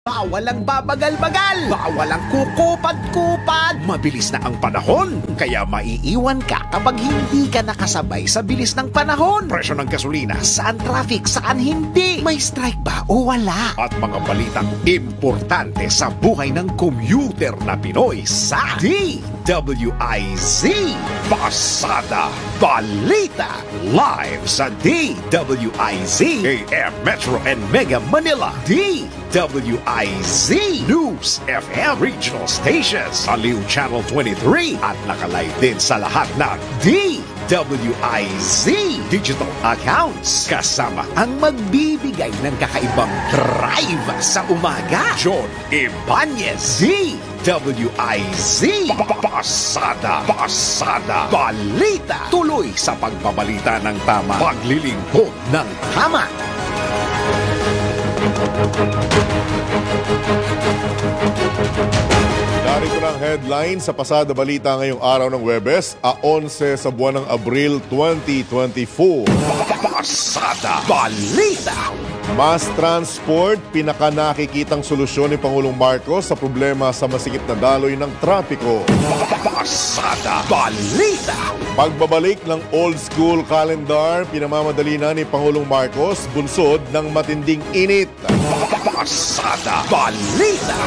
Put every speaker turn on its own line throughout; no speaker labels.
Bawal ang babagal-bagal, bawal ang kukupad-kupad. Mabilis na ang panahon, kaya maiiwan ka kapag hindi ka nakasabay sa bilis ng panahon. Presyo ng gasolina, saan traffic, saan hindi? May strike ba o wala? At mga balitang importante sa buhay ng commuter na Pinoy sa DWIZ Pasada Balita. Live sa DWIZ AM Metro and Mega Manila. DWIZ News FM Regional Stations, Aliw Channel 23 at nakalive din sa lahat ng DWIZ digital accounts. Kasama ang magbibigay ng kakaibang drive sa umaga, John Ibanez. DWIZ Pasada Balita. Tuloy sa pagbabalita ng tama, paglilingkod ng tama.
Narito ng headline sa Pasada Balita ngayong araw ng Huwebes, 11 sa buwan ng Abril 2024.
Pasada Balita.
Mass transport, pinaka-nakikitang solusyon ni Pangulong Marcos sa problema sa masikip na daloy ng trapiko.
Pasada Balita.
Pagbabalik ng old school calendar, pinamamadali na ni Pangulong Marcos bunsod ng matinding init.
Pasada Balita.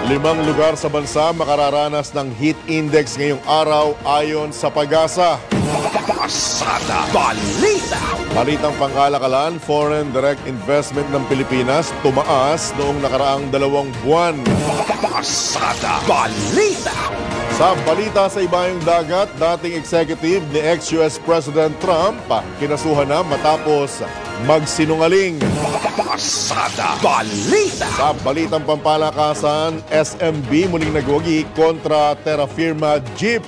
5 lugar sa bansa makararanas ng heat index ngayong araw ayon sa Pag-asa.
Pasada Balita.
Balitang pangkalakalan, foreign direct investment ng Pilipinas tumaas noong nakaraang 2 buwan.
Pasada Balita.
Sa balita sa ibayong dagat, dating executive ni ex-US President Trump kinasuhan na matapos magsinungaling.
Pasada Balita.
Sa balitang pampalakasan, SMB muling nagwagi kontra Terra Firma Jeep.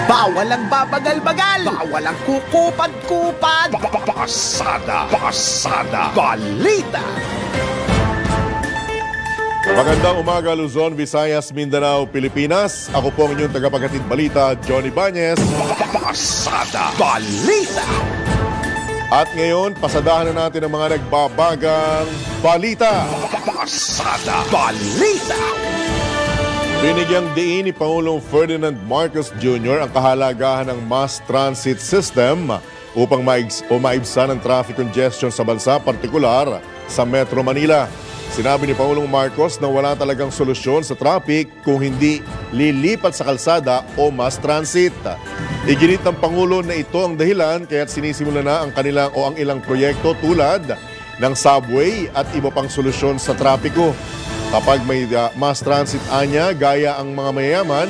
Bawal ang babagal-bagal, bawal ang kukupad-kupad. Pasada Balita.
Magandang umaga Luzon, Visayas, Mindanao, Pilipinas. Ako po ang inyong tagapaghatid balita, Johnny Ibanez.
Pasada Balita.
At ngayon, pasadahan na natin ang mga nagbabagang balita.
Pasada Balita.
Binigyang diin ni Pangulong Ferdinand Marcos Jr. ang kahalagahan ng mass transit system upang maibsan ang traffic congestion sa bansa, partikular sa Metro Manila. Sinabi ni Pangulong Marcos na wala talagang solusyon sa traffic kung hindi lilipat sa kalsada o mass transit. Iginit ng Pangulo na ito ang dahilan kaya't sinisimula na ang ilang proyekto tulad ng subway at iba pang solusyon sa trapiko. Kapag may mass transit anya, gaya ang mga mayayaman,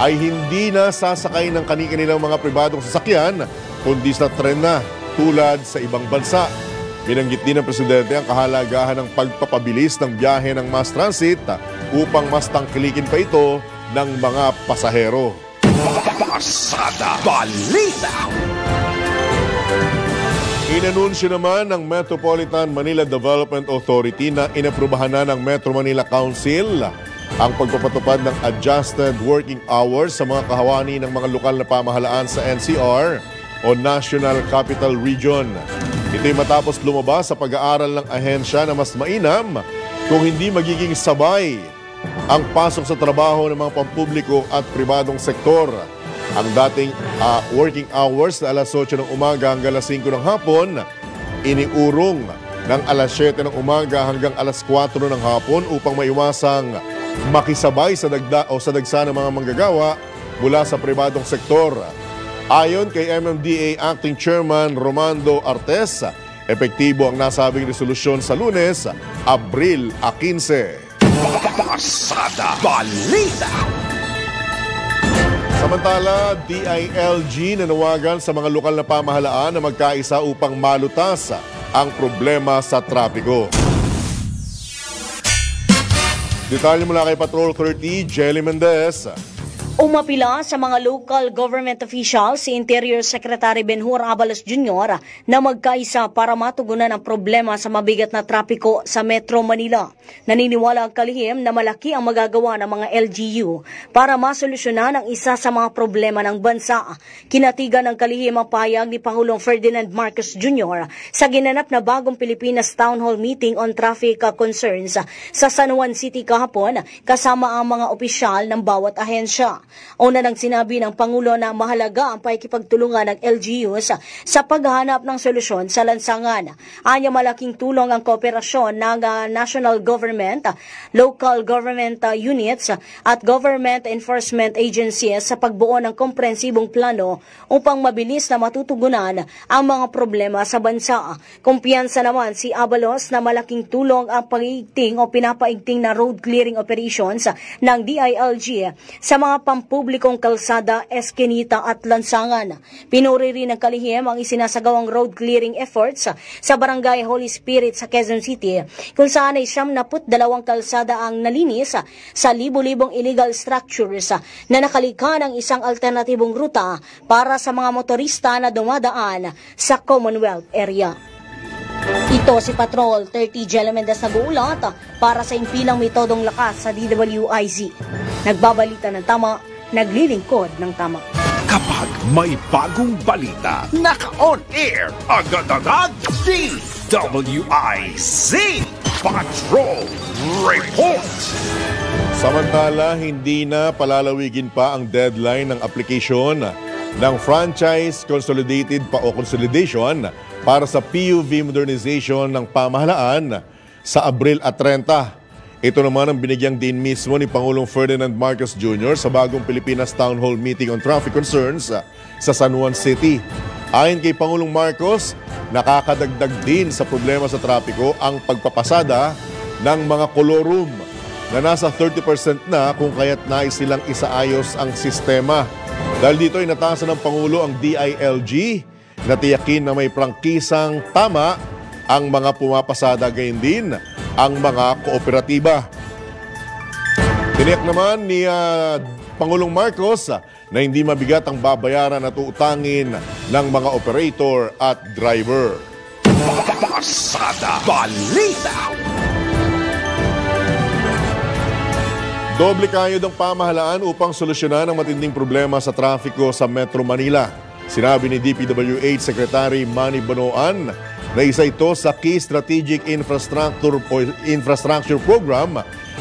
ay hindi na sasakay ng kanilang mga pribadong sasakyan, kundi sa tren na tulad sa ibang bansa. Binanggit din ng Presidente ang kahalagahan ng pagpapabilis ng biyahe ng mass transit upang mas tangkilikin pa ito ng mga pasahero.
Pasada Balita.
Inanunsyo naman ng Metropolitan Manila Development Authority na inaprubahan na ng Metro Manila Council ang pagpapatupad ng adjusted working hours sa mga kahawani ng mga lokal na pamahalaan sa NCR o National Capital Region. Ito'y matapos lumabas sa pag-aaral ng ahensya na mas mainam kung hindi magiging sabay ang pasok sa trabaho ng mga pampubliko at pribadong sektor. Ang dating working hours na alas 8 ng umaga hanggang alas 5 ng hapon, iniurong ng alas 7 ng umaga hanggang alas 4 ng hapon upang maiwasang makisabay sa dagsa ng mga manggagawa mula sa pribadong sektor. Ayon kay MMDA Acting Chairman Romando Artes, epektibo ang nasabing resolusyon sa Lunes, Abril 15.
Pasada Balita.
Samantala, DILG nanawagan sa mga lokal na pamahalaan na magkaisa upang malutas ang problema sa trapiko. Detalye mula kay Patrol 30, Jelly Mendez.
Umapila sa mga local government officials si Interior Secretary Benhur Abalos Jr. na magkaisa para matugunan ang problema sa mabigat na trapiko sa Metro Manila. Naniniwala ang kalihim na malaki ang magagawa ng mga LGU para masolusyonan ang isa sa mga problema ng bansa. Kinatigan ng kalihim ang pahayag ni Pangulong Ferdinand Marcos Jr. sa ginanap na bagong Pilipinas Town Hall Meeting on Traffic Concerns sa San Juan City kahapon kasama ang mga opisyal ng bawat ahensya. Una nang sinabi ng Pangulo na mahalaga ang pakikipagtulungan ng LGUs sa paghahanap ng solusyon sa lansangan. Anya malaking tulong ang kooperasyon ng national government, local government units at government enforcement agencies sa pagbuo ng komprehensibong plano upang mabilis na matutugunan ang mga problema sa bansa. Kumpiyansa naman si Abalos na malaking tulong ang pag-iigting o pinapaigting na road clearing operations ng DILG sa mga pampublikong kalsada, eskinita at lansangan. Pinuri rin ng kalihim ang isinasagawang road clearing efforts sa Barangay Holy Spirit sa Quezon City kung saan ay 72 kalsada ang nalinis sa libo-libong illegal structures na nakalikha ng isang alternatibong ruta para sa mga motorista na dumadaan sa Commonwealth area. Ito si Patrol 30 Jello Mendez nag-uulat para sa impilang metodong lakas sa DWIZ. Nagbabalita ng tama, naglilingkod ng tama.
Kapag may bagong balita, naka-on air, agad-agad, DWIZ Patrol Report!
Samantala, hindi na palalawigin pa ang deadline ng application ng Franchise Consolidated o Consolidation para sa PUV modernization ng pamahalaan sa Abril at 30. Ito naman ang binigyang din mismo ni Pangulong Ferdinand Marcos Jr. sa bagong Pilipinas Town Hall Meeting on Traffic Concerns sa San Juan City. Ayon kay Pangulong Marcos, nakakadagdag din sa problema sa trapiko ang pagpapasada ng mga kolorum na nasa 30% na kung kaya't nais silang isaayos ang sistema. Dahil dito ay natasan ng Pangulo ang DILG na tiyakin na may prangkisang tama ang mga pumapasada, gayon din ang mga kooperatiba. Tiniyak naman ni Pangulong Marcos na hindi mabigat ang babayaran at uutangin ng mga operator at driver.
Pasada Balita!
Doble kayod ang pamahalaan upang solusyonan ang matinding problema sa trafiko sa Metro Manila. Sinabi ni DPWH Secretary Manny Bonoan na isa ito sa Key Strategic Infrastructure Program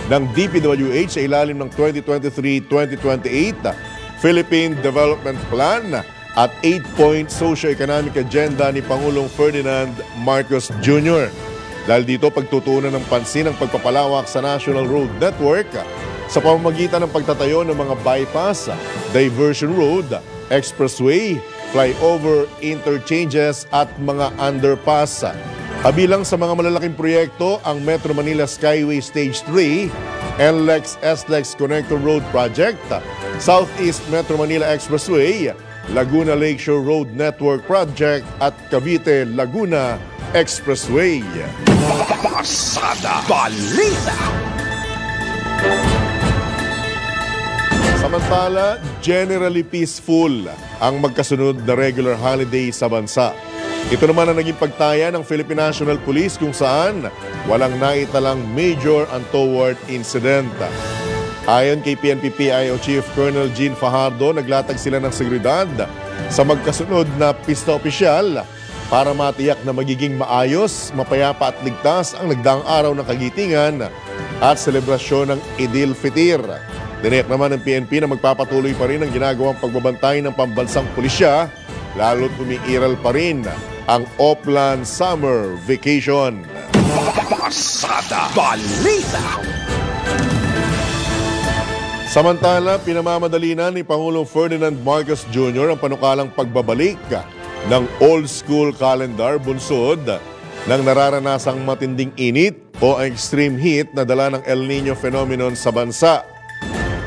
ng DPWH sa ilalim ng 2023-2028 Philippine Development Plan at 8-point socio-economic agenda ni Pangulong Ferdinand Marcos Jr. Dahil dito pagtutuunan ng pansin ang pagpapalawak sa National Road Network sa pamamagitan ng pagtatayo ng mga bypass, diversion road, expressway, flyover, interchanges at mga underpass. Kabilang sa mga malalaking proyekto ang Metro Manila Skyway Stage 3, NLEX-SLEX Connector Road Project, Southeast Metro Manila Expressway, Laguna Lakeshore Road Network Project at Cavite-Laguna Expressway.
Pasada Balita!
Samantala, generally peaceful ang magkasunod na regular holiday sa bansa. Ito naman ang naging pagtaya ng Philippine National Police kung saan walang naitalang major untoward incident. Ayon kay PNP-PIO Chief Colonel Jean Fajardo, naglatag sila ng seguridad sa magkasunod na pista opisyal para matiyak na magiging maayos, mapayapa at ligtas ang nagdaang araw ng kagitingan at selebrasyon ng Idil Fitir. Tiniyak naman ng PNP na magpapatuloy pa rin ang ginagawang pagbabantay ng pambansang pulisya, lalo't umiiral pa rin ang Oplan Summer Vacation.
Pasada Balita!
Samantala, pinamamadali na ni Pangulong Ferdinand Marcos Jr. ang panukalang pagbabalik ng old school calendar bunsod ng nararanasang matinding init o extreme heat na dala ng El Nino phenomenon sa bansa.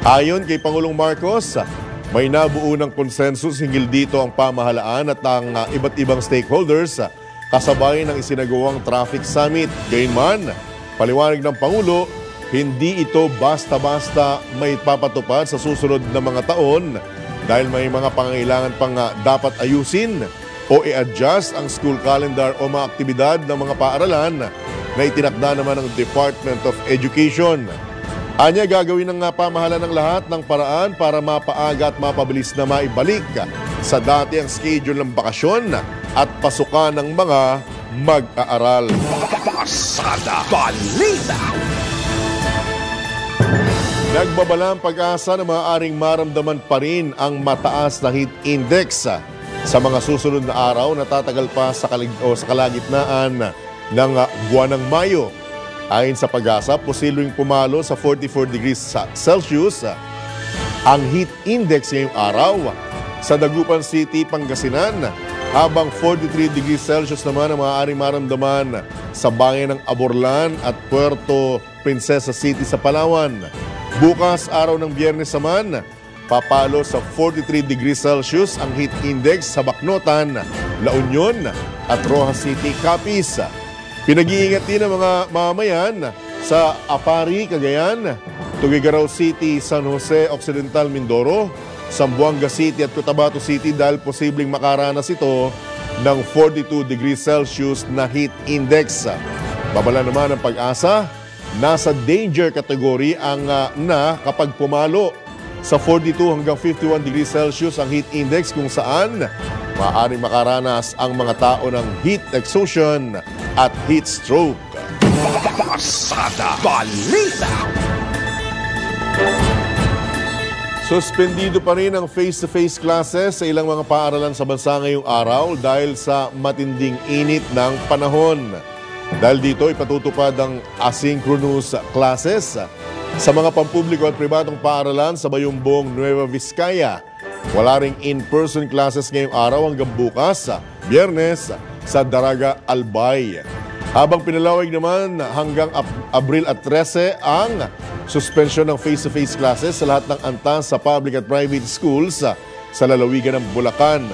Ayon kay Pangulong Marcos, may nabuo ng konsensus hinggil dito ang pamahalaan at ang iba't ibang stakeholders kasabay ng isinagawang traffic summit. Gayunman, paliwanag ng Pangulo, hindi ito basta-basta may papatupad sa susunod na mga taon dahil may mga pangangailangan pang dapat ayusin o i-adjust ang school calendar o mga aktibidad ng mga paaralan na itinakda naman ng Department of Education. Anya, gagawin ng pamahalaan ng lahat ng paraan para mapaaga at mapabilis na maibalik sa dati ang schedule ng bakasyon at pasukan ng mga mag-aaral.
Pasada Balita.
Nagbabala ang pag-asa na maaaring maramdaman pa rin ang mataas na heat index sa mga susunod na araw na tatagal pa sa kalagitnaan ng buwan ng Mayo. Ayon sa pag-asa, posibleng pumalo sa 44 degrees Celsius ang heat index ngayong araw sa Dagupan City, Pangasinan, habang 43 degrees Celsius naman ang maaaring maramdaman sa bayan ng Aborlan at Puerto Princesa City sa Palawan. Bukas, araw ng Biyernes naman, papalo sa 43 degrees Celsius ang heat index sa Bacnotan, La Union at Rojas City, Capiz. Pinag-iingat din ang mga mamamayan sa Apari, Cagayan, Tuguegarao City, San Jose Occidental, Mindoro, Zamboanga City at Cotabato City dahil posibleng makaranas ito ng 42 degrees Celsius na heat index. Babala naman ang pag-asa, nasa danger category ang kapag pumalo sa 42 hanggang 51 degrees Celsius ang heat index kung saan maaaring makaranas ang mga tao ng heat exhaustion at heat stroke.
Pasada Balita.
Suspendido pa rin ang face-to-face classes sa ilang mga paaralan sa bansa ngayong araw dahil sa matinding init ng panahon. Dahil dito ipatutupad ang asynchronous classes sa mga pampubliko at pribadong paaralan sa Bayumbong, Nueva Vizcaya. Wala ring in-person classes ngayong araw hanggang bukas, Biyernes, sa Daraga, Albay. Habang pinalawig naman hanggang Abril at 13 ang suspensyon ng face-to-face classes sa lahat ng antas sa public at private schools sa lalawigan ng Bulacan.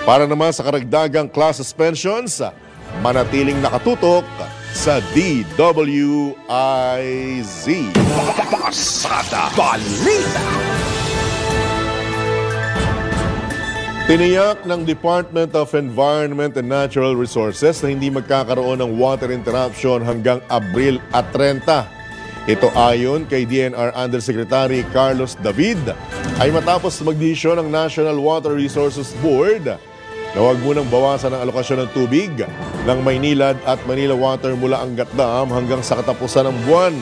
Para naman sa karagdagang class suspensions, manatiling nakatutok sa DWIZ.
Pasada Balita.
Tiniyak ng Department of Environment and Natural Resources na hindi magkakaroon ng water interruption hanggang Abril at 30. Ito ayon kay DNR Undersecretary Carlos David ay matapos magdesisyon ng National Water Resources Board na huwag munang bawasan ang alokasyon ng tubig ng Maynilad at Manila Water mula Angat Dam hanggang sa katapusan ng buwan.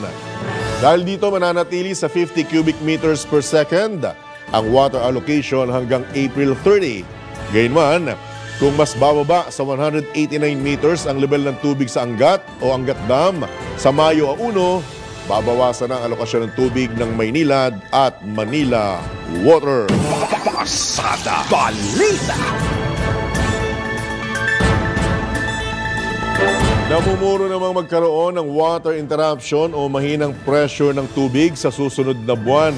Dahil dito mananatili sa 50 cubic meters per second ang water allocation hanggang April 30. Gayunman, kung mas bababa sa 189 meters ang level ng tubig sa Angat o Angat Dam sa Mayo 1, babawasan ang alokasyon ng tubig ng Maynilad at Manila Water.
Pasada Balita.
Namumuro namang magkaroon ng water interruption o mahinang pressure ng tubig sa susunod na buwan.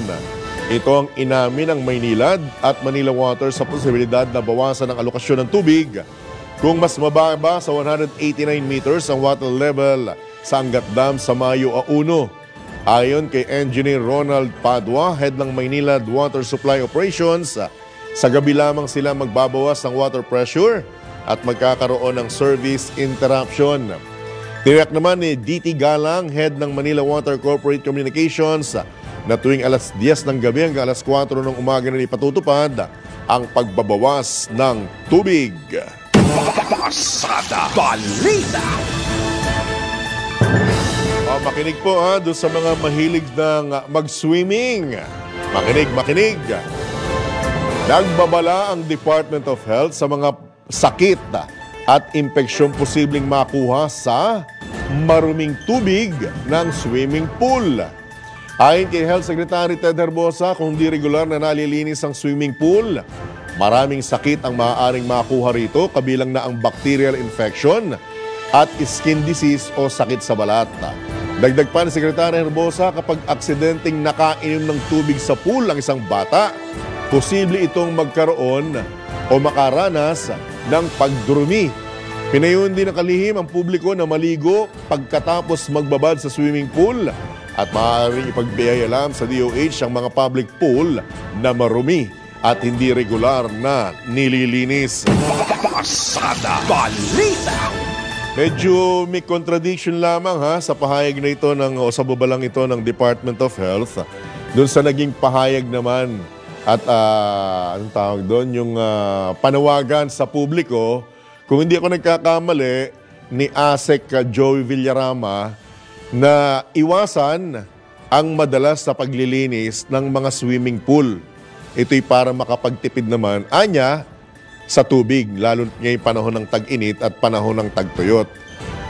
Ito ang inamin ng Maynilad at Manila Water sa posibilidad na bawasan ang alokasyon ng tubig kung mas mababa sa 189 meters ang water level sa Angat Dam sa Mayo 1. Ayon kay Engineer Ronald Padua, head ng Maynilad Water Supply Operations, sa gabi lamang sila magbabawas ng water pressure at magkakaroon ng service interruption. Tiniyak naman ni DT Galang, head ng Manila Water Corporate Communications, na tuwing alas 10 ng gabi hanggang alas 4 ng umaga na ipatutupad ang pagbabawas ng tubig.
Pasada Balita.
Makinig po doon sa mga mahilig ng mag-swimming. Makinig. Nagbabala ang Department of Health sa mga sakit at impeksyon posibleng makuha sa maruming tubig ng swimming pool. Ayon kay Health Secretary Ted Herbosa, kung di regular na nalilinis ang swimming pool, maraming sakit ang maaaring makuha rito, kabilang na ang bacterial infection at skin disease o sakit sa balat. Dagdag pa ni Secretary Herbosa, kapag aksidenteng nakainom ng tubig sa pool ang isang bata, posible itong magkaroon o makaranas ng pagdurumi. Pinayon din ng kalihim ang publiko na maligo pagkatapos magbabad sa swimming pool at maaaring ipagbigay alam sa DOH ang mga public pool na marumi at hindi regular na nililinis.
Pasada Balita.
Medyo may contradiction lamang sa pahayag na ito o sa babalang ito ng Department of Health. Doon sa naging pahayag naman at anong tawag doon, yung panawagan sa publiko, kung hindi ako nagkakamali, ni ASEC Joey Villarama na iwasan ang madalas sa paglilinis ng mga swimming pool. Ito'y para makapagtipid naman, anya, sa tubig, lalo ngayong panahon ng tag-init at panahon ng tagtuyot.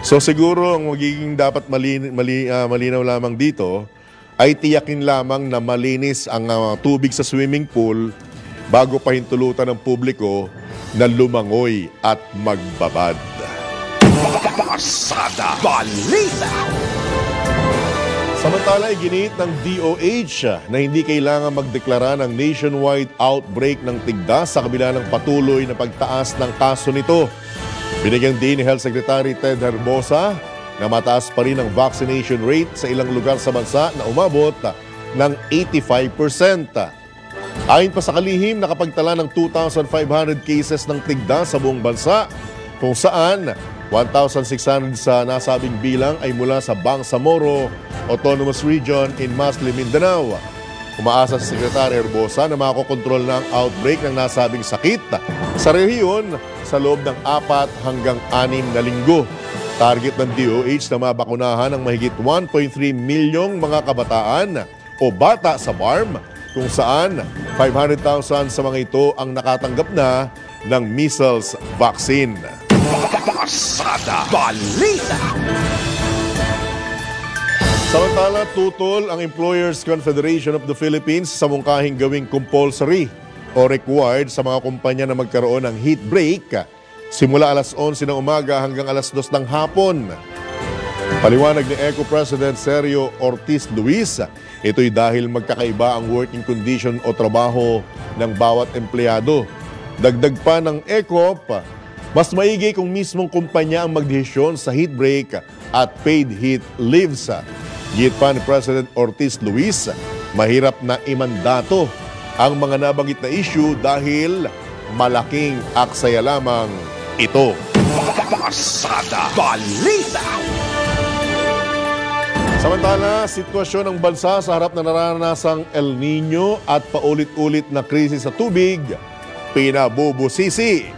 So siguro ang magiging dapat malinaw lamang dito ay tiyakin lamang na malinis ang tubig sa swimming pool bago pa hintulutan ng publiko na lumangoy at magbabad.
Pasada Balita.
Samantala, iginiit ng DOH na hindi kailangan magdeklara ng nationwide outbreak ng tigdas sa kabila ng patuloy na pagtaas ng kaso nito. Binigyang din ni Health Secretary Ted Herbosa na mataas pa rin ang vaccination rate sa ilang lugar sa bansa na umabot ng 85%. Ayon pa sa kalihim, nakapagtala ng 2,500 cases ng tigdas sa buong bansa, kung saan 1,600 sa nasabing bilang ay mula sa Bangsamoro Autonomous Region in Masli, Mindanao. Umaasa sa Secretary Herbosa na makokontrol na ang outbreak ng nasabing sakit sa rehiyon sa loob ng 4 hanggang 6 na linggo. Target ng DOH na mabakunahan ang mahigit 1.3 milyong mga kabataan o bata sa BARM, kung saan 500,000 sa mga ito ang nakatanggap na ng measles vaccine.
Pasada Balita.
Samantala, tutol ang Employers Confederation of the Philippines sa mungkahing gawing compulsory o required sa mga kumpanya na magkaroon ng heat break simula alas 11 ng umaga hanggang alas 2 ng hapon. Paliwanag ni ECO President Sergio Ortiz Luis, ito'y dahil magkakaiba ang working condition o trabaho ng bawat empleyado. Dagdag pa ng ECO, mas maigi kung mismong kumpanya ang magdesisyon sa heat break at paid heat leaves. Git pa ni President Ortiz Luis, mahirap na imandato ang mga nabanggit na issue dahil malaking aksaya lamang ito.
Pasada Balita.
Samantala, sitwasyon ng bansa sa harap na naranasang El Nino at paulit-ulit na krisis sa tubig, pinabubusisi.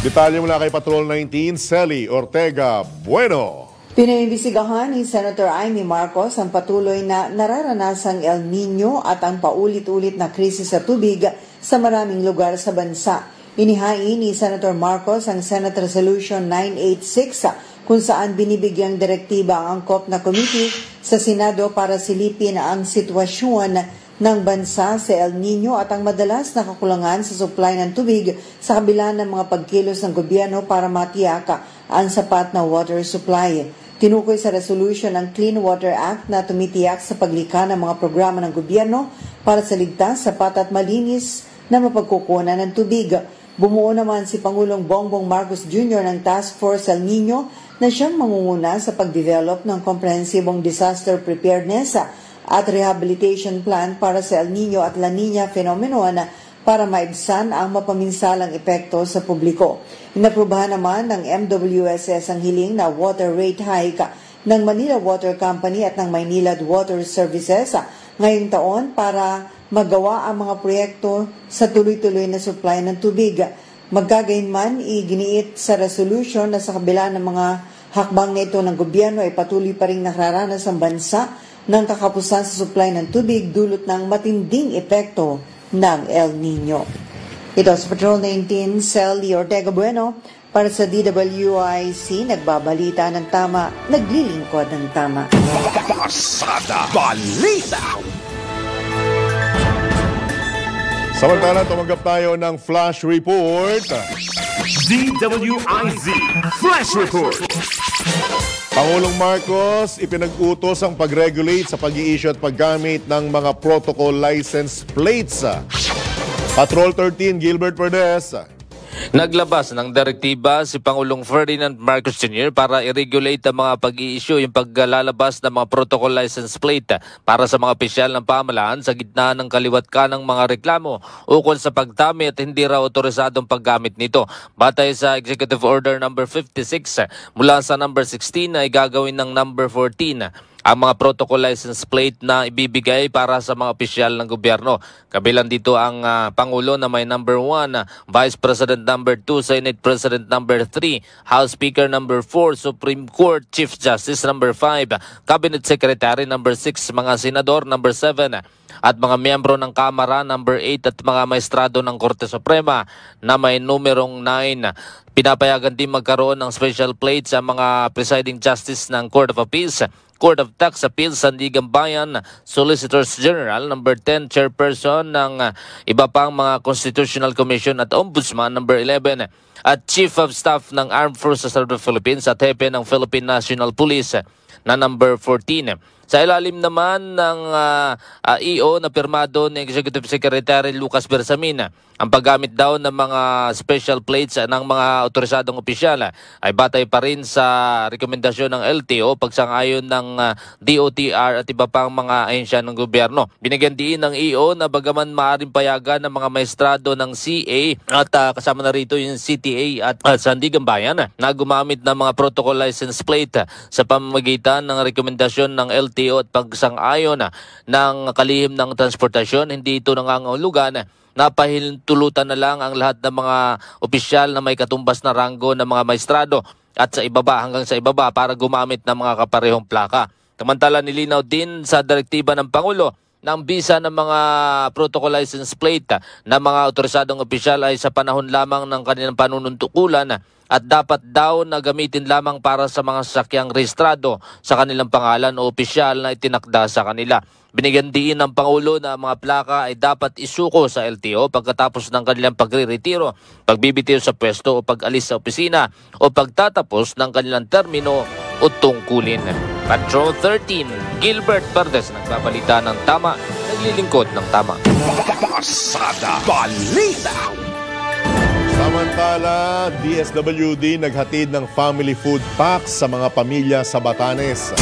Detalye mula kay Patrol 19, Sally Ortega Bueno.
Pinaimbisigahan ni Senator Amy Marcos ang patuloy na nararanasang El Nino at ang paulit-ulit na krisis sa tubig sa maraming lugar sa bansa. Inihain ni Senator Marcos ang Senate Resolution 986 kung saan binibigyang direktiba ang angkop na committee sa Senado para silipin ang sitwasyon ng bansa sa El Nino at ang madalas na kakulangan sa supply ng tubig sa kabila ng mga pagkilos ng gobyerno para matiyak ang sapat na water supply. Tinukoy sa resolution ng Clean Water Act na tumitiyak sa paglikha ng mga programa ng gobyerno para sa ligtas, sapat at malinis na mapagkukunan ng tubig. Bumuo naman si Pangulong Bongbong Marcos Jr. ng Task Force El Nino na siyang mangunguna sa pag-develop ng komprehensibong disaster preparedness at rehabilitation plan para sa El Nino at La Nina phenomenon para maibsan ang mapaminsalang epekto sa publiko. Inaprubahan naman ng MWSS ang hiling na water rate hike ng Manila Water Company at ng Maynilad Water Services ngayong taon para magawa ang mga proyekto sa tuloy-tuloy na supply ng tubig. Magkagayunman, iginiit sa resolution na sa kabila ng mga hakbang nito ng gobyerno ay patuloy pa rin nakararanas ang bansa ng kakapusan sa supply ng tubig dulot ng matinding epekto ng El Nino. Ito sa Patrol 19, Sally Ortega Bueno para sa DWIC, nagbabalita ng tama, naglilingkod ng tama.
Pasada Balita.
Samantala, tumanggap tayo ng Flash Report.
DWIZ Flash Report.
Pangulong Marcos, ipinag-utos ang pag-regulate sa pag-i-issue at paggamit ng mga protocol license plates. Patrol 13, Gilbert Perdes.
Naglabas ng direktiba si Pangulong Ferdinand Marcos Jr. para i-regulate ang mga pag-i-issue yung paglalabas ng mga protocol license plate para sa mga opisyal ng pamahalaan sa gitna ng kaliwat ka ng mga reklamo ukol sa pagdami at hindi raw otorisadong paggamit nito. Batay sa Executive Order number 56 mula sa number 16 ay gagawin ng number 14 ang mga protocol license plate na ibibigay para sa mga opisyal ng gobyerno. Kabilang dito ang Pangulo na may number 1, Vice President number 2, Senate President number 3, House Speaker number 4, Supreme Court Chief Justice number 5, Cabinet Secretary number 6, mga senador number 7, at mga miyembro ng Kamara number 8 at mga maestrado ng Korte Suprema na may numerong 9. Pinapayagan din magkaroon ng special plate sa mga presiding justice ng Court of Appeals, Court of Tax Appeals, Sandigan Bayan, Solicitors General number 10, Chairperson ng iba pang mga Constitutional Commission at Ombudsman number 11, at Chief of Staff ng Armed Forces of the Philippines at Hepe ng Philippine National Police na number 14. Sa ilalim naman ng EO na pirmado ni Executive Secretary Lucas Bersamin, ang paggamit daw ng mga special plates ng mga otorisadong opisyal ay batay pa rin sa rekomendasyon ng LTO, pagsang-ayon ng DOTR at iba pang mga ahensya ng gobyerno. Binigyan din ng EO na bagaman maaaring payagan ng mga maestrado ng CA at kasama na rito yung CTA at Sandigan Bayan na gumamit ng mga protocol license plate sa pamamagitan ng rekomendasyon ng LTO at pagsang-ayon ng kalihim ng transportasyon. Hindi ito nangangahulugan napahintulutan na lang ang lahat ng mga opisyal na may katumbas na ranggo ng mga maestrado at sa ibaba hanggang sa ibaba para gumamit ng mga kaparehong plaka. Samantala, nilinaw din sa direktiba ng Pangulo na ang bisa ng mga protocol license plate ng mga otorisadong opisyal ay sa panahon lamang ng kanilang panununtukulan at dapat daw na gamitin lamang para sa mga sasakyang rehistrado sa kanilang pangalan o opisyal na itinakda sa kanila. Binigyan din ng Pangulo na ang mga plaka ay dapat isuko sa LTO pagkatapos ng kanilang pagre-retiro, pagbibitiw sa pwesto o pag-alis sa opisina o pagtatapos ng kanilang termino o tungkulin. Patrol 13, Gilbert Verdes, nagbabalita ng tama, naglilingkod ng tama.
Pasada Balita.
Samantala, DSWD naghatid ng family food packs sa mga pamilya sa Batanes.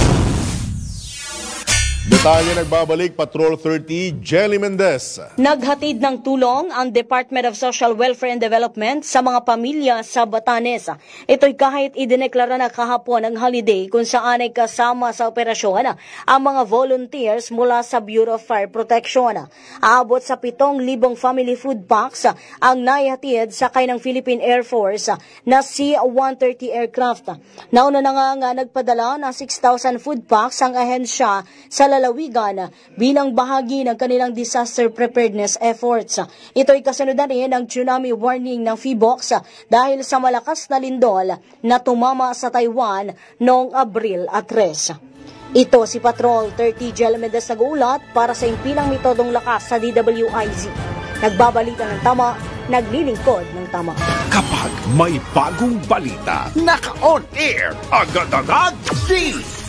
Detalye nagbabalik, Patrol 30, Jelly Mendez.
Naghatid ng tulong ang Department of Social Welfare and Development sa mga pamilya sa Batanes. Ito'y kahit idineklara na kahapon ang holiday kung saan ay kasama sa operasyon ang mga volunteers mula sa Bureau of Fire Protection. Aabot sa 7,000 family food packs ang naihatid sakay ng Philippine Air Force na C-130 aircraft. Nauna na nga nagpadala ng 6,000 food packs ang ahensya sa lalawigan bilang bahagi ng kanilang disaster preparedness efforts. Ito'y kasunod na rin ng tsunami warning ng PHIVOLCS dahil sa malakas na lindol na tumama sa Taiwan noong Abril 3. Ito si Patrol 30 Jelly Mendez nag-uulat para sa impilang metodong lakas sa DWIZ. Nagbabalita ng tama, naglilingkod ng tama.
Kapag may bagong balita, naka-on air, agad-agad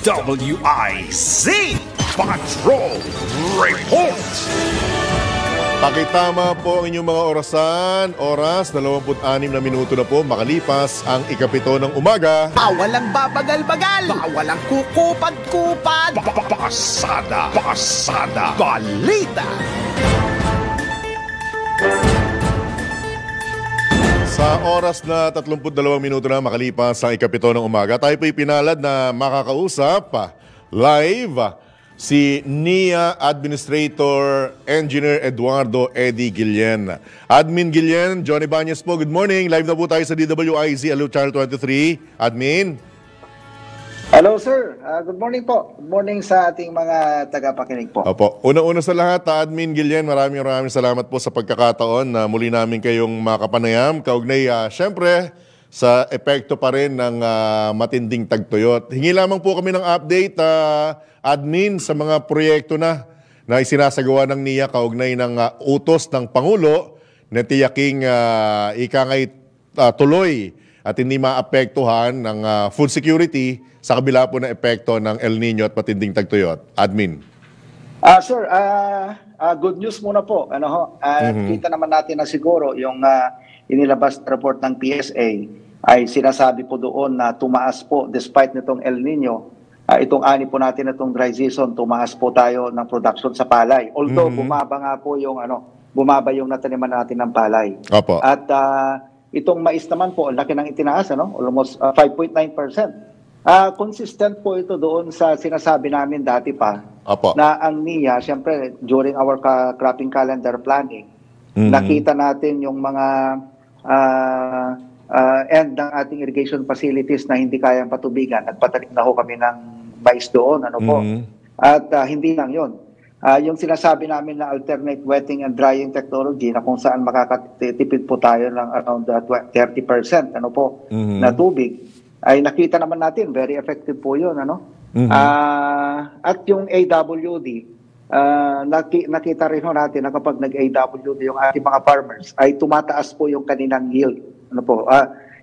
DWIZ Patrol Report.
Pakitama po ang inyong mga oras, 26 na minuto na po makalipas ang ikapito ng umaga.
Bawal ang babagal-bagal, bawal ang kukupad-kupad, pasada balita.
Sa oras na 32 minuto na makalipas ang ikapito ng umaga, tayo po'y pinalad na makakausap live si NIA Administrator Engineer Eduardo Eddie Guillen. Admin Guillen, Johnny Banyes po, good morning. Live na po tayo sa DWIZ, Allo Channel 23. Admin.
Hello sir, good morning po. Good morning sa ating mga tagapakinig po.
Opo. Una-una sa lahat, Admin Guillen, maraming salamat po sa pagkakataon na muli namin kayong makapanayam. Kaugnay, syempre, sa epekto pa rin ng matinding tagtuyot. Hingi lamang po kami ng update, Admin, sa mga proyekto na isinasagawa ng NIA kaugnay ng utos ng Pangulo na tiyaking ikangay tuloy at hindi maapektuhan ng food security sa kabila po ng epekto ng El Nino at matinding tagtuyot. Admin.
Sir, good news muna po. Kita naman natin na siguro yung inilabas na report ng PSA, ay sinasabi po doon na tumaas po despite nitong El Nino, itong ani po natin itong dry season, tumaas po tayo ng production sa palay. Although bumaba nga po yung bumaba yung nataniman natin ng palay.
Opo.
At itong mais naman po, laki ng itinaas, almost 5.9%. Consistent po ito doon sa sinasabi namin dati pa.
Opo.
Na ang NIA, siyempre, during our cropping calendar planning, nakita natin yung mga end ng ating irrigation facilities na hindi kayang patubigan. Nagpatanim na ho kami ng mais doon. At hindi lang yon. Yung sinasabi namin na alternate wetting and drying technology na kung saan makakatipid po tayo ng around 30% na tubig, ay nakita naman natin, very effective po yun. At yung AWD, nakita rin natin na kapag nag-AWD yung ating mga farmers, ay tumataas po yung kanilang yield.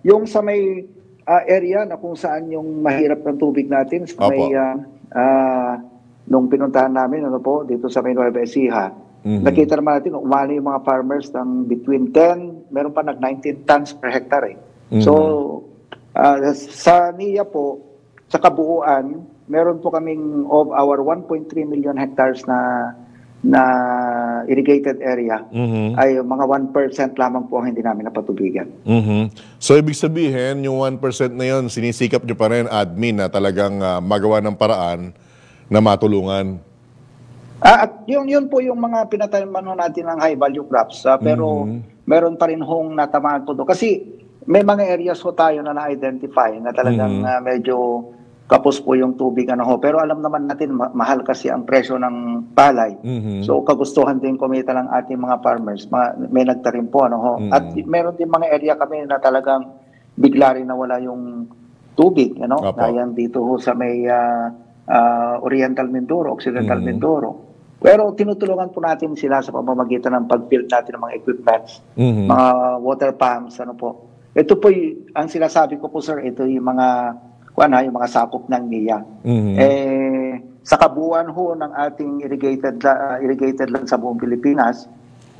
Yung sa may area na kung saan yung mahirap ng tubig natin, sa may nung pinuntahan namin dito sa may Nueva Ecija, nakita naman natin umali yung mga farmers ng between 10, meron pa nag 19 tons per hectare. So sa NIA po, sa kabuuan, meron po kaming of our 1.3 million hectares na irrigated area, ay mga 1% lamang po ang hindi namin napatubigan.
So ibig sabihin, yung 1% na yun, sinisikap nyo pa rin, admin, na talagang magawa ng paraan na matulungan.
At yun po yung mga pinataniman natin ng high value crops, pero meron pa rin hong natamaan po doon. Kasi may mga areas po tayo na na-identify na talagang medyo kapos po yung tubig. Pero alam naman natin, mahal kasi ang presyo ng palay. So kagustuhan din kumita ng ating mga farmers. May nagtarim po. At meron din mga area kami na talagang bigla rin nawala yung tubig. Ayan dito sa may Oriental Mindoro, Occidental Mindoro. Pero tinutulungan po natin sila sa pamamagitan ng pag-build natin ng mga equipments, mga water pumps, Ito po ang sinasabi ko po, sir, ito yung mga yung mga sakop ng NIA. Sa kabuuan ho ng ating irrigated land sa buong Pilipinas,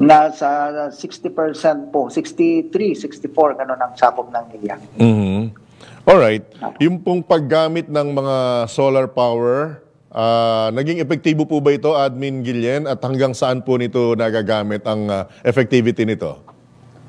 nasa 60% po, 63, 64 ganun ang sakop ng NIA.
Alright. Yung pong paggamit ng mga solar power, naging epektibo po ba ito, Admin Guillen, at hanggang saan po nito nagagamit ang effectivity nito?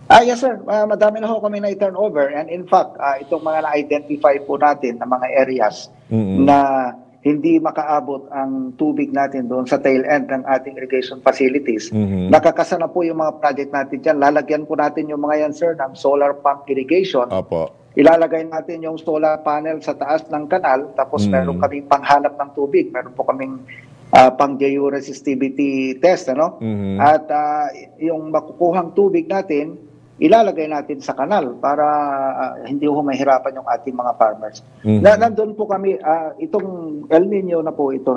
Yes, sir. Madami na ho kami na i-turnover. And in fact, itong mga na-identify po natin na mga areas na hindi makaabot ang tubig natin doon sa tail end ng ating irrigation facilities. Nakakasa na po yung mga project natin dyan. Lalagyan po natin yung mga yan, sir, ng solar pump irrigation.
Opo.
Ilalagay natin yung solar panel sa taas ng kanal, tapos meron kaming panghanap ng tubig. Meron po kaming pang-georesistivity test, At yung makukuhang tubig natin, ilalagay natin sa kanal para hindi ho mahirapan yung ating mga farmers. Nandun po kami, itong El Nino na po ito,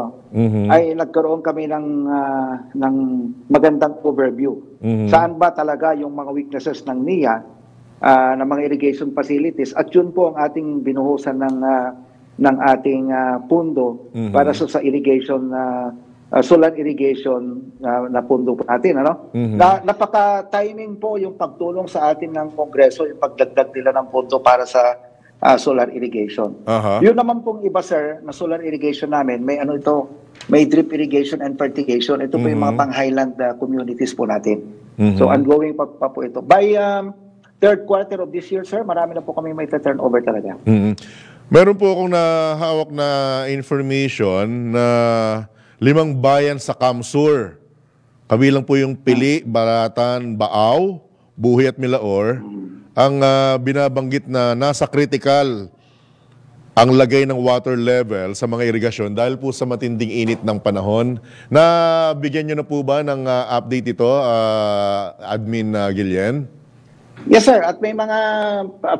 ay nagkaroon kami ng magandang overview. Saan ba talaga yung mga weaknesses ng NIA, ng mga irrigation facilities, at yun po ang ating binuhusan ng ating pundo para sa irrigation solar irrigation na pundo po natin. Napaka-timing po yung pagtulong sa atin ng Kongreso, yung pagdagdag nila ng pundo para sa solar irrigation. Yun naman pong iba, sir, na solar irrigation namin, may drip irrigation and fertigation. Ito po yung mga pang-highland communities po natin. So ongoing pa po ito. By third quarter of this year, sir, marami na po kami may turnover talaga.
Meron po akong nahawak na information na 5 bayan sa Kamsur, kabilang po yung Pili, Baratan, Baaw, Buhi at Milaor, ang binabanggit na nasa critical ang lagay ng water level sa mga irigasyon dahil po sa matinding init ng panahon. Bigyan nyo na po ba ng update ito, Admin Guillen?
Yes, sir. At may mga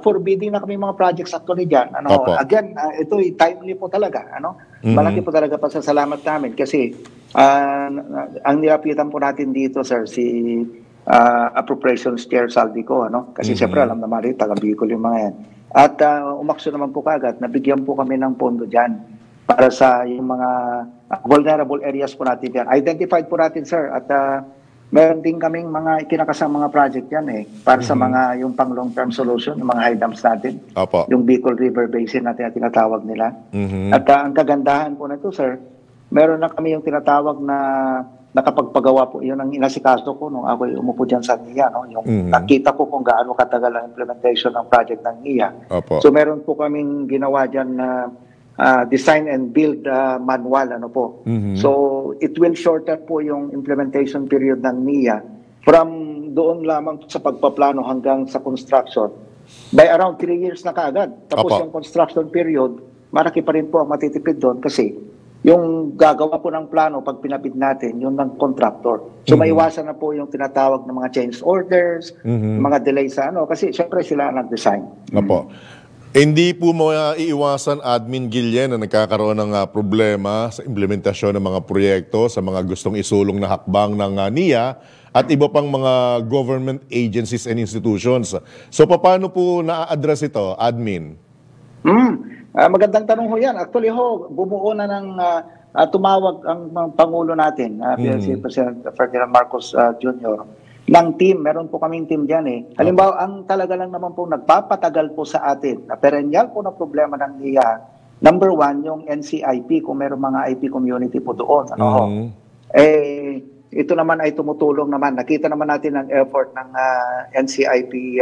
forbidding na kami mga projects actually dyan. Again, ito timely po talaga. Malaki po talaga pasasalamat namin kasi ang nilapitan po natin dito, sir, si Appropriations Chair Saldico. Kasi siyempre alam naman rin, taga-Bicol yung mga yan. At umaksyon naman po kagad, nabigyan po kami ng pondo dyan para sa yung mga vulnerable areas po natin dyan. Identified po natin, sir, at meron din kaming mga ikinakasang mga project yan para sa mga yung pang long-term solution, yung mga high dams natin.
Opo.
Yung Bicol River Basin natin na tinatawag nila. At ang kagandahan po na ito, sir, meron na kami yung tinatawag na nakapagpagawa po. Yun ang inasikaso ko nung ako umupo dyan sa NIA. No? Yung nakita ko kung gaano katagal ang implementation ng project ng NIA.
Opo.
So meron po kaming ginawa dyan na design and build manual. So it will shorten po yung implementation period ng NIA from doon lamang sa pagpaplano hanggang sa construction by around 3 years na kaagad. Tapos yung construction period, malaki pa rin po ang matitipid doon kasi yung gagawa po ng plano pag pinabid natin, yung ng contractor. So maiwasan na po yung tinatawag ng mga change orders, mga delay sa kasi syempre sila ang nag-design.
Opo. Hindi po maiiwasan, Admin Guillen, na nagkakaroon ng problema sa implementasyon ng mga proyekto sa mga gustong isulong na hakbang ng NIA at iba pang mga government agencies and institutions. So paano po na-address ito, Admin?
Magandang tanong ho yan. Actually bumuo na ng tumawag ang Pangulo natin, si President Ferdinand Marcos Jr., ng team. Meron po kaming team dyan Halimbawa, ang talaga lang naman po nagpapatagal po sa atin, na perennial po na problema ng NIA, number 1, yung NCIP, kung meron mga IP community po doon. Ito naman ay tumutulong naman. Nakita naman natin ang effort ng NCIP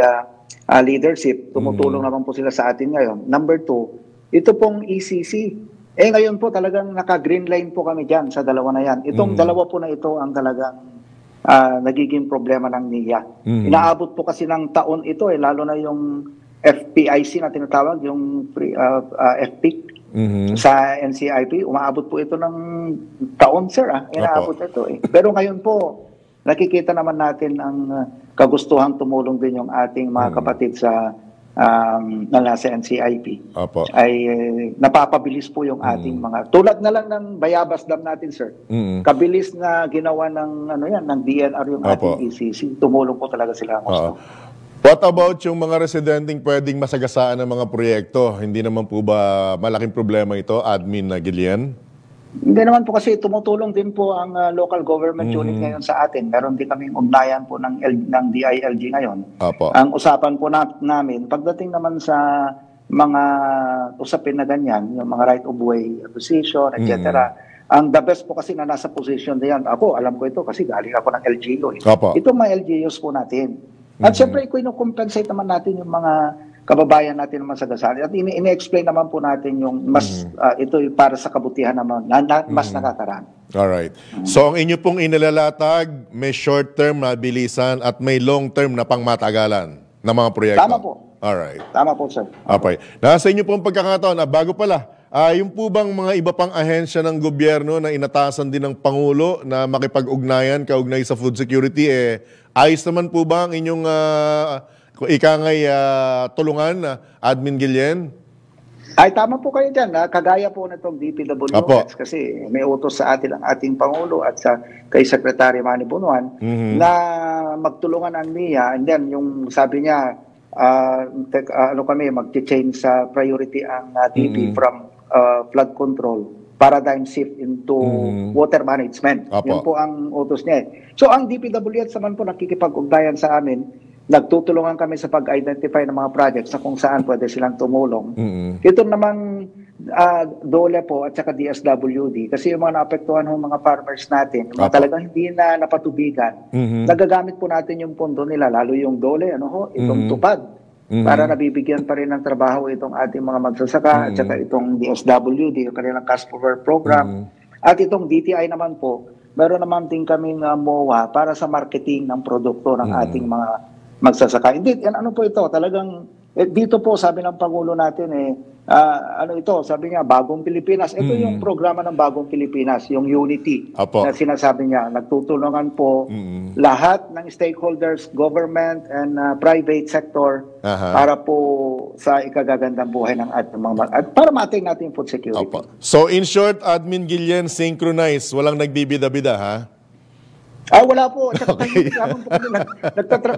leadership. Tumutulong naman po sila sa atin ngayon. Number 2, ito pong ECC. Ngayon po talagang naka-green line po kami dyan sa dalawa na yan. Itong dalawa po na ito ang talagang nagiging problema ng NIA. Inaabot po kasi ng taon ito lalo na yung FPIC na tinatawag, yung FPIC sa NCIP. Umaabot po ito ng taon, sir. Inaabot ito Pero ngayon po, nakikita naman natin ang kagustuhang tumulong din yung ating mga kapatid sa na nasa NCIP. Ay napapabilis po yung ating mga tulad na lang ng Bayabas Dam natin, sir. Kabilis na ginawa ng ng DNR yung ating ECC. Tumulong po talaga sila.
What about yung mga residenteng pwedeng masagasaan ng mga proyekto? Hindi naman po ba malaking problema ito, Admin Guillen?
Hindi naman po kasi tumutulong din po ang local government unit ngayon sa atin. Meron din kaming ugnayan po ng DILG ngayon. Ang usapan po namin, pagdating naman sa mga usapin na ganyan, yung mga right of way acquisition, etc. Ang the best po kasi na nasa position na yan. Ako, alam ko ito kasi galing ako ng LGU. Ito mga LGUs po natin. At syempre, ino-compensate naman natin yung mga kababayan natin naman sa Dasal. At ini-explain naman po natin yung mas ito para sa kabutihan naman, mas nakakaraan.
Alright. So ang inyo pong inilalatag, may short-term na bilisan at may long-term na pangmatagalan ng mga proyekto.
Tama po.
Alright.
Tama po, sir.
Okay. Nasa inyo pong pagkakataon, bago pala, yung po bang mga iba pang ahensya ng gobyerno na inatasan din ng Pangulo na makipag-ugnayan, kaugnay sa food security, ayos naman po ba ang inyong ikangay tulungan, Admin Guillen?
Ay, tama po kayo dyan. Kagaya po nitong DPWH kasi may utos sa atin ang ating Pangulo at kay Secretary Manny Bunuan na magtulungan ang NIA. And then, yung sabi niya, mag-change sa priority ang DP from flood control, paradigm shift into water management. Yun po ang utos niya. So, ang DPWH naman po nakikipag-ugnayan sa amin. Nagtutulungan kami sa pag-identify ng mga projects na kung saan pwede silang tumulong. Ito namang DOLE po at saka DSWD kasi yung mga naapektuhan ng mga farmers natin, yung mga talagang hindi na napatubigan, nagagamit po natin yung pondo nila, lalo yung DOLE, itong tupad, para nabibigyan pa rin ng trabaho itong ating mga magsasaka at saka itong DSWD, yung kanilang cash power program. At itong DTI naman po, meron naman din kaming MOA para sa marketing ng produkto ng ating mga magsasaka. Hindi, ano po ito, talagang dito po sabi ng Pangulo natin sabi niya, Bagong Pilipinas. Ito yung programa ng Bagong Pilipinas, yung Unity. Na sinasabi niya, nagtutulungan po lahat ng stakeholders, government and private sector para po sa ikagagandang buhay ng ating mga at para ma-attain natin food security.
So in short, Admin Guillen, synchronize, walang nagbibida-bida, ha?
Wala po.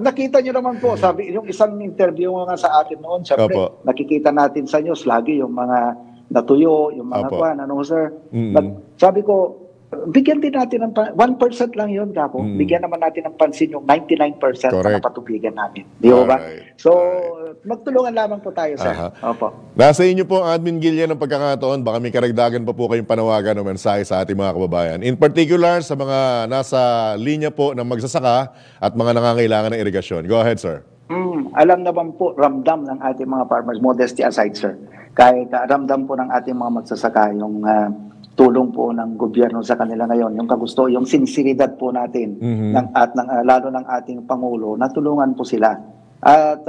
Nakita nyo naman po, sabi, yung isang interview nga sa akin noon, syempre, nakikita natin sa news lagi yung mga natuyo, yung mga sir. Sabi ko, bigyan din natin ng 1% lang yun, Kako. Bigyan naman natin ng pansin yung 99% na patubigan namin. Di ba? So, magtulungan lamang po tayo, sir. Opo.
Nasa inyo po, Admin Gillian, ng pagkakataon. Baka may karagdagan pa po kayong panawagan o mensahe sa ating mga kababayan. In particular, sa mga nasa linya po ng magsasaka at mga nangangailangan ng irigasyon. Go ahead, sir.
Alam naman po, ramdam ng ating mga farmers, modesty aside, sir. Kahit ramdam po ng ating mga magsasaka yung tulong po ng gobyerno sa kanila ngayon, yung kagusto, yung sinseridad po natin lalo ng ating Pangulo, natulungan po sila. At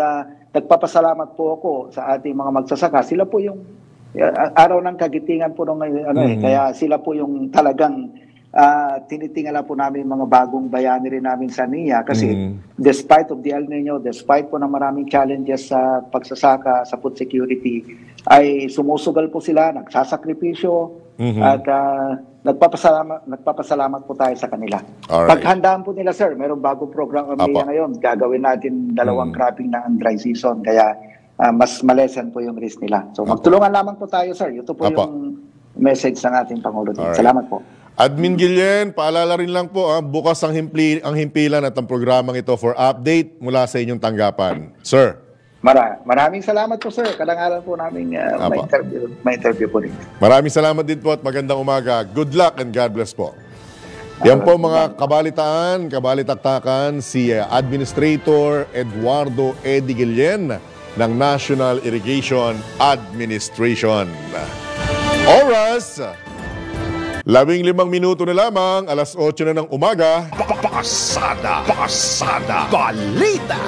nagpapasalamat po ako sa ating mga magsasaka. Sila po yung araw ng kagitingan po ng kaya sila po yung talagang tinitingala po namin mga bagong bayani rin namin sa NIA kasi despite of the El Nino, despite po ng maraming challenges sa pagsasaka, sa food security, ay sumusugal po sila, nagsasakripisyo, at nagpapasalamat po tayo sa kanila. Paghandaan po nila, sir, mayroong bagong program kami ngayon. Gagawin natin 2 cropping ng dry season, kaya mas malesen po yung risk nila. So magtulungan lamang po tayo, sir. Ito po yung message ng ating Pangulo. Salamat po.
Admin Gillian, paalala rin lang po, bukas ang himpilan at ang programang ito for update mula sa inyong tanggapan. Sir.
Maraming salamat po, sir. Kadangalan po namin may interview po rin.
Maraming salamat din po at magandang umaga. Good luck and God bless po. Yan po mga kabalitaktakan, si Administrator Eduardo Eddie Gillian ng National Irrigation Administration. Oras! 15 minuto na lamang, alas 8 na ng umaga.
Pasada Balita.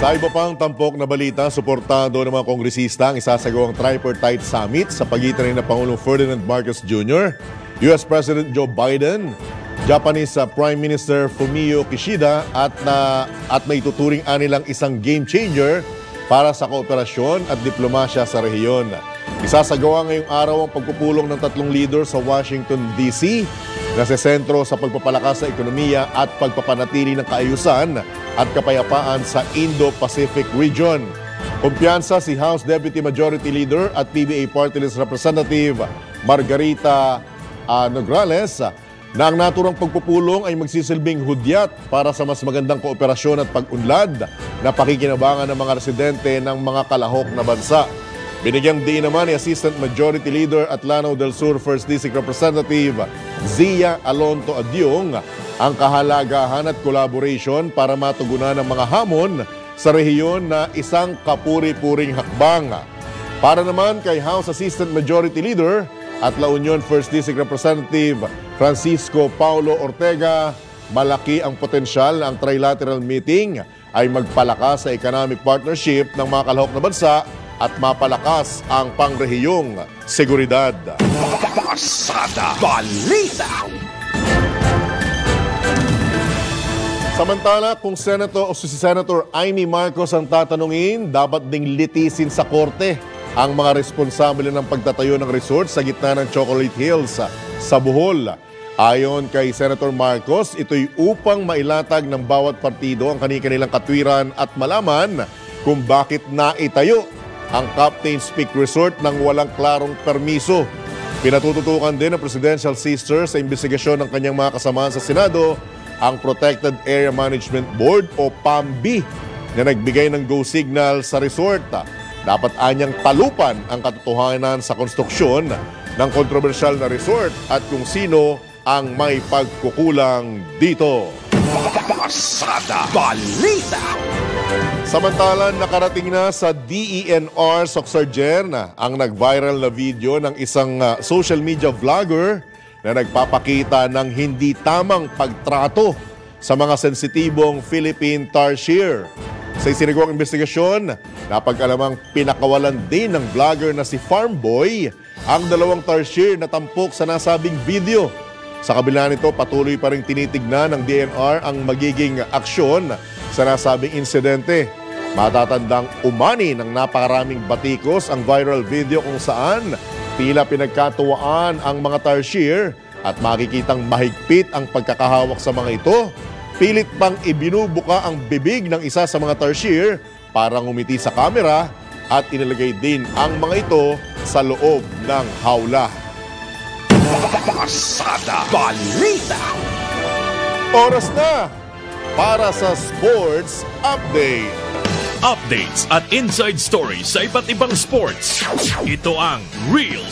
Sa iba pang tampok na balita, suportado ng mga kongresista ang isasagawang Tripartite Summit sa pagitan ng Pangulong Ferdinand Marcos Jr., US President Joe Biden, Japanese Prime Minister Fumio Kishida at maituturing anilang isang game changer para sa kooperasyon at diplomasya sa rehiyon. Isasagawa ngayong araw ang pagpupulong ng 3 leader sa Washington, D.C. na sentro sa pagpapalakas sa ekonomiya at pagpapanatili ng kaayusan at kapayapaan sa Indo-Pacific region. Kumpiyansa si House Deputy Majority Leader at PBA Party List Representative Margarita Nograles na ang naturang pagpupulong ay magsisilbing hudyat para sa mas magandang kooperasyon at pag-unlad na pakikinabangan ng mga residente ng mga kalahok na bansa. Binigyang diin naman ni Assistant Majority Leader at Lanao del Sur 1st District Representative Zia Alonto Adyong ang kahalagahan at collaboration para matugunan ang mga hamon sa rehiyon na isang kapuri-puring hakbang. Para naman kay House Assistant Majority Leader at La Union 1st District Representative Francisco Paulo Ortega, malaki ang potensyal na ang trilateral meeting ay magpalakas sa economic partnership ng mga kalahok na bansa at mapalakas ang pangrehiyong seguridad.
Pasada Balita.
Samantala, kung si Senator Amy Marcos ang tatanungin, dapat ding litisin sa korte ang mga responsable ng pagtatayo ng resort sa gitna ng Chocolate Hills sa Bohol. Ayon kay Senator Marcos, ito'y upang mailatag ng bawat partido ang kanilang katwiran at malaman kung bakit naitayo ang Captain's Peak Resort nang walang klarong permiso. Pinatututukan din ng Presidential Sister sa investigasyon ng kanyang mga kasamahan sa Senado ang Protected Area Management Board o PAMB na nagbigay ng go signal sa resort. Dapat anyang talupan ang katotohanan sa konstruksyon ng kontrobersyal na resort at kung sino ang may pagkukulang dito.
Pasada Balita.
Samantala, nakarating na sa DENR Soxargen ang nag-viral na video ng isang social media vlogger na nagpapakita ng hindi tamang pagtrato sa mga sensitibong Philippine tarsier. Sa isinagawang investigasyon, napag-alamang pinakawalan din ng vlogger na si Farmboy ang 2 tarsier na tampok sa nasabing video. Sa kabila nito, patuloy pa rin tinitignan ng DENR ang magiging aksyon sa nasabing insidente. Matatandang umani ng napakaraming batikos ang viral video kung saan tila pinagkatuwaan ang mga tarsier at makikitang mahigpit ang pagkakahawak sa mga ito. Pilit pang ibinubuka ang bibig ng isa sa mga tarsier para ngumiti sa kamera at inilagay din ang mga ito sa loob ng hawla.
Pasada Balita.
Oras na para sa Sports Update.
Updates at inside stories sa iba't ibang sports. Ito ang Real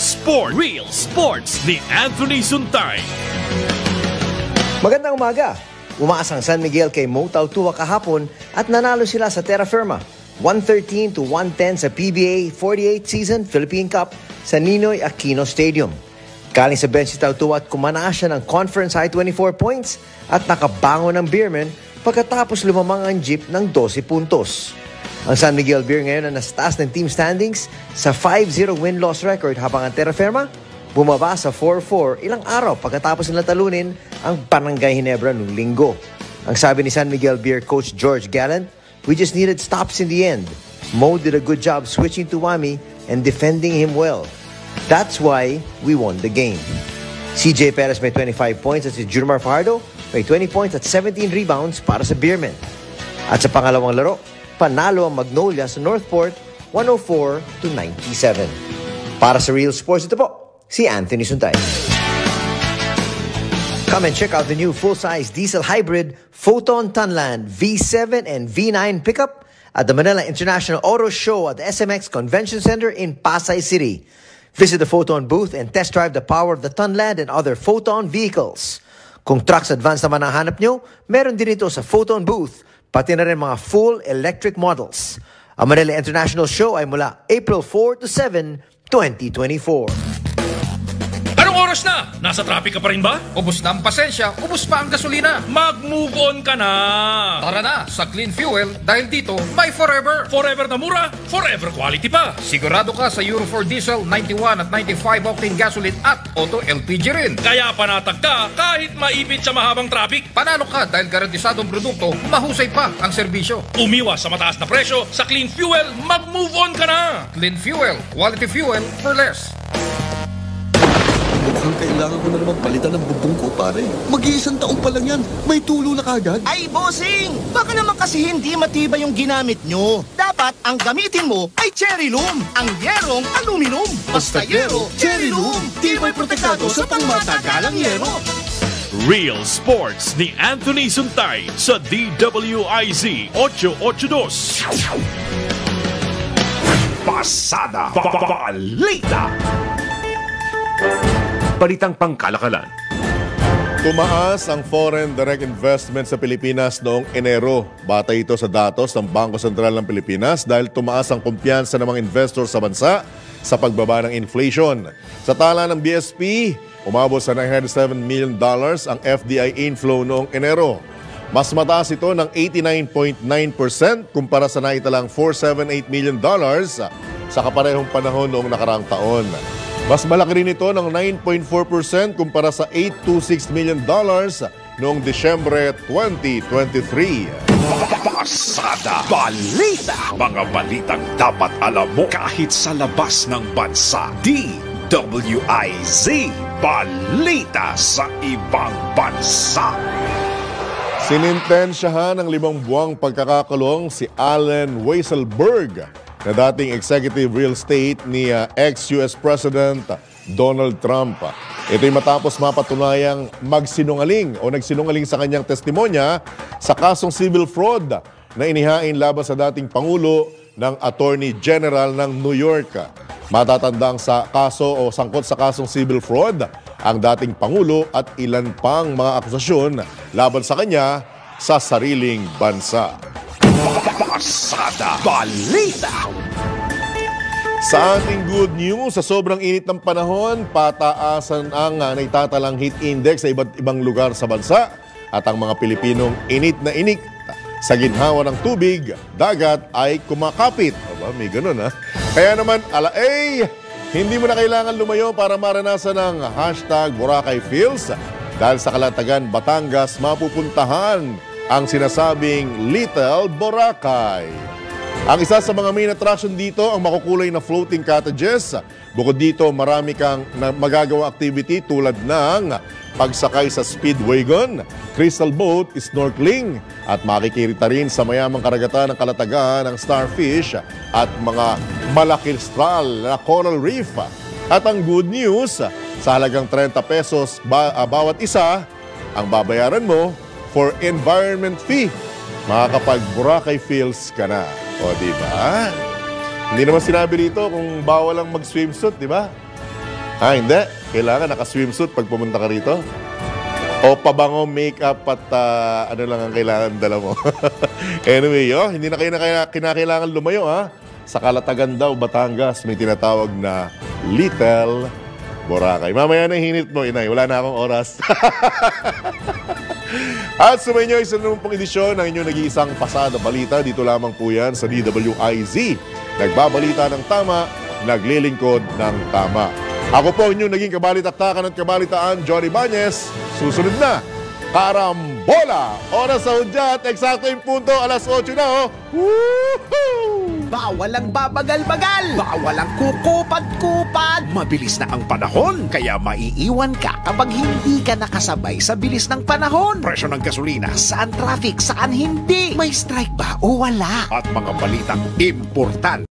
Sports ni Anthony Suntay.
Magandang umaga. Umaas ang San Miguel kay Motau Tua kahapon at nanalo sila sa Terra Firma 113-110 sa PBA 48th Season Philippine Cup sa Ninoy Aquino Stadium. Galing sa bench si Tua at kumana siya ng conference high 24 points at nakabango ng Beerman pagkatapos lumamang ang jeep ng 12 puntos. Ang San Miguel Beer ngayon na nasa taas ng team standings sa 5-0 win-loss record habang ang Terra Firma bumaba sa 4-4 ilang araw pagkatapos nila talunin ang Barangay Ginebra noong linggo. Ang sabi ni San Miguel Beer coach George Gallant, "We just needed stops in the end. Mo did a good job switching to Wami and defending him well. That's why we won the game." CJ Perez may 25 points at si Junmar Fajardo may 20 points at 17 rebounds para sa Beermen. At sa pangalawang laro, panalo ang Magnolia sa Northport 104-97. Para sa Real Sports, ito po si Anthony Suntay. Come and check out the new full-size diesel hybrid Photon Tunland V7 and V9 pickup at the Manila International Auto Show at the SMX Convention Center in Pasay City. Visit the Photon booth and test drive the power of the Tunland and other Photon vehicles. Kung trucks advance naman ang hanap nyo, meron din ito sa Photon booth, pati na rin mga full electric models. Ang Manila International Show ay mula April 4 to 7, 2024.
Anong oras na? Nasa traffic ka pa rin ba?
Ubus na ang pasensya, ubus pa ang gasolina.
Mag-move on ka na!
Tara na sa Clean Fuel dahil dito may forever.
Forever na mura, forever quality pa!
Sigurado ka sa Euro 4 diesel, 91 at 95 octane gasoline at auto LPG rin.
Kaya panatag ka kahit maipit sa mahabang traffic.
Panalo ka dahil garantisadong produkto, mahusay pa ang serbisyo.
Umiwas sa mataas na presyo sa Clean Fuel, mag-move on ka na!
Clean Fuel, quality fuel for less.
Mukhang kailangan ko na naman palitan ng bubong ko, pare. Mag-iisang taong pa lang yan. May tulo na kagad.
Ay, bossing! Baka naman kasi hindi matibay yung ginamit nyo. Dapat ang gamitin mo ay Cherry Loom, ang yerong aluminum. Basta yero, Cherry Loom. Tibay protektado sa pangmatagalang yero.
Real Sports ni Anthony Suntay sa DWIZ 882.
Pasada Balita.
Balitang pangkalakalan.
Tumaas ang foreign direct investment sa Pilipinas noong Enero. Batay ito sa datos ng Bangko Sentral ng Pilipinas dahil tumaas ang kumpiyansa ng mga investor sa bansa sa pagbaba ng inflation. Sa tala ng BSP, umabot sa $907 million ang FDI inflow noong Enero. Mas mataas ito ng 89.9% kumpara sa naitalang $478 million sa kaparehong panahon noong nakaraang taon. Mas malaki rin ito ng 9.4% kumpara sa $826 million noong Disyembre 2023.
Pasada Balita. Mga balitang dapat alam mo kahit sa labas ng bansa. DWIZ Balita sa ibang bansa.
Sinintensyahan ng 5 buwang pagkakakulong si Allen Weisselberg na dating executive real estate ni ex-US President Donald Trump. Ito'y matapos mapatunayang nagsinungaling sa kanyang testimonya sa kasong civil fraud na inihain laban sa dating Pangulo ng Attorney General ng New York. Matatandang sa kaso o sangkot sa kasong civil fraud ang dating Pangulo at ilan pang mga akusasyon laban sa kanya sa sariling bansa.
Pasada Balita.
Sa ating good news, sa sobrang init ng panahon, pataasan ang naitatalang heat index sa iba't ibang lugar sa bansa at ang mga Pilipinong init na init sa ginhawa ng tubig, dagat ay kumakapit. Aba, may ganun ha. Kaya naman, hindi mo na kailangan lumayo para maranasan ng #Boracay Feels dahil sa Kalatagan, Batangas, mapupuntahan ang sinasabing Little Boracay. Ang isa sa mga main attraction dito ang makukulay na floating cottages. Bukod dito, marami kang magagawa activity tulad ng pagsakay sa speedwagon, crystal boat, snorkeling, at makikirita rin sa mayamang karagatan ng Kalatagan ng starfish at mga malakistral na coral reef. At ang good news, sa halagang 30 pesos bawat isa ang babayaran mo for environment fee. Makakapag Boracay feels ka na. O, di ba? Hindi naman sinabi rito kung bawal lang mag-swimsuit, di ba? Hindi. Kailangan naka-swimsuit pag pumunta ka rito. O pabango, makeup at ano lang ang kailangan dala mo. Anyway, hindi na kayo kinakailangan lumayo, ha? Sa Calatagan daw, Batangas, may tinatawag na Little Boracay. Mamaya na hinit mo, inay. Wala na akong oras. At sumainyo, isa naman pong edisyon ng inyong nag-iisang pasada balita. Dito lamang po yan sa DWIZ. Nagbabalita ng tama, naglilingkod ng tama. Ako po inyong naging kabalitaktakan at kabalitaan, Johnny Bañez. Susunod na, Karambola! Oras sa hudyat, eksakto yung punto, alas 8 na, Woohoo!
Bawal ang babagal-bagal, bawal ang kukupad-kupad. Mabilis na ang panahon, kaya maiiwan ka kapag hindi ka nakasabay sa bilis ng panahon. Presyo ng gasolina, saan traffic, saan hindi? May strike ba o wala? At mga balitang importante.